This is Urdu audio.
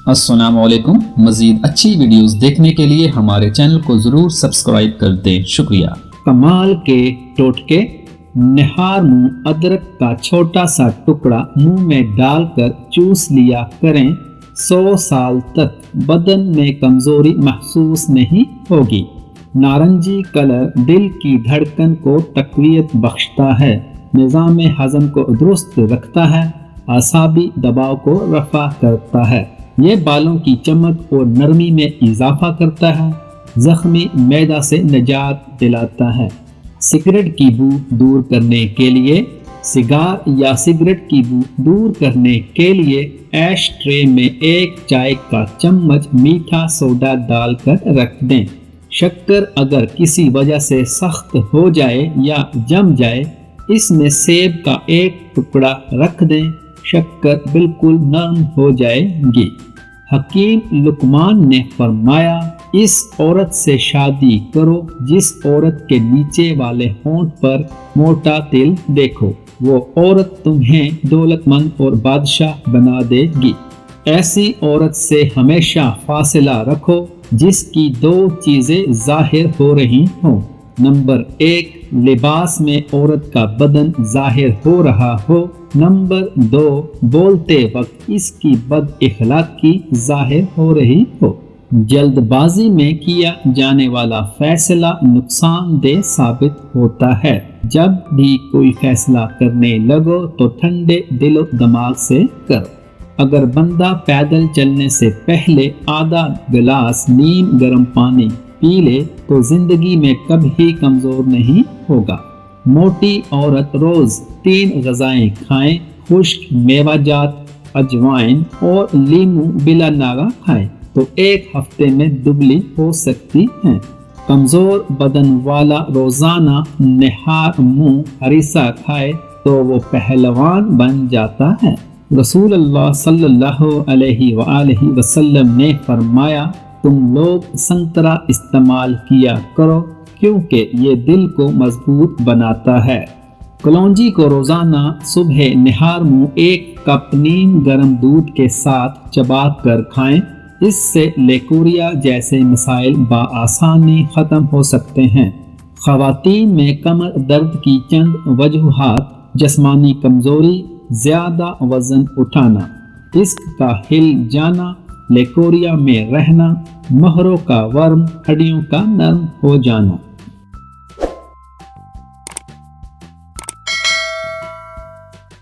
السلام علیکم۔ مزید اچھی ویڈیوز دیکھنے کے لیے ہمارے چینل کو ضرور سبسکرائب کر دیں، شکریہ۔ کمال کے ٹوٹکے۔ نہار منہ ادرک کا چھوٹا سا ٹکڑا منہ میں ڈال کر چوس لیا کریں، 100 سال تک بدن میں کمزوری محسوس نہیں ہوگی۔ نارنجی کلر دل کی دھڑکن کو تقویت بخشتا ہے، نظام ہضم کو درست رکھتا ہے، اعصابی دباؤ کو رفع کرتا ہے۔ یہ بالوں کی چمک اور نرمی میں اضافہ کرتا ہے، زخمی معدہ سے نجات دلاتا ہے۔ سگریٹ کی بو دور کرنے کے لیے سگار یا سگریٹ کی بو دور کرنے کے لیے ایش ٹرے میں 1 چائے کا چمچ میٹھا سوڈا ڈال کر رکھ دیں۔ شکر اگر کسی وجہ سے سخت ہو جائے یا جم جائے، اس میں سیب کا 1 ٹکڑا رکھ دیں، شکر بالکل نرم ہو جائے گی۔ حکیم لقمان نے فرمایا، اس عورت سے شادی کرو جس عورت کے نیچے والے ہونٹ پر موٹا تل دیکھو، وہ عورت تمہیں دولت مند اور بادشاہ بنا دے گی۔ ایسی عورت سے ہمیشہ فاصلہ رکھو جس کی 2 چیزیں ظاہر ہو رہی ہوں۔ نمبر 1، لباس میں عورت کا بدن ظاہر ہو رہا ہو۔ نمبر 2، بولتے وقت اس کی بد اخلاقی ظاہر ہو رہی ہو۔ جلد بازی میں کیا جانے والا فیصلہ نقصان دہ ثابت ہوتا ہے۔ جب بھی کوئی فیصلہ کرنے لگو تو ٹھنڈے دل و دماغ سے کرو۔ اگر بندہ پیدل چلنے سے پہلے آدھا گلاس نیم گرم پانی پی لے تو زندگی میں کبھی کمزور نہیں ہوگا۔ موٹی عورت روز 3 غذائیں کھائیں، خشک میوہ جات، اجوائن اور لیموں بلا ناغہ کھائیں تو 1 ہفتے میں دبلی ہو سکتی ہیں۔ کمزور بدن والا روزانہ نہار منہ ہریسہ کھائے تو وہ پہلوان بن جاتا ہے۔ رسول اللہ صلی اللہ علیہ وآلہ وسلم نے فرمایا، تم لوگ سنترا استعمال کیا کرو کیونکہ یہ دل کو مضبوط بناتا ہے۔ کلونجی کو روزانہ صبح نہار منہ 1 کپ نیم گرم دودھ کے ساتھ چبا کر کھائیں، اس سے لیکوریا جیسے مسائل بآسانی ختم ہو سکتے ہیں۔ خواتین میں کمر درد کی چند وجوہات: جسمانی کمزوری، زیادہ وزن اٹھانا، ڈسک کا ہل جانا، لیکوریا میں رہنا، مہروں کا ورم، ہڈیوں کا نرم ہو جانا۔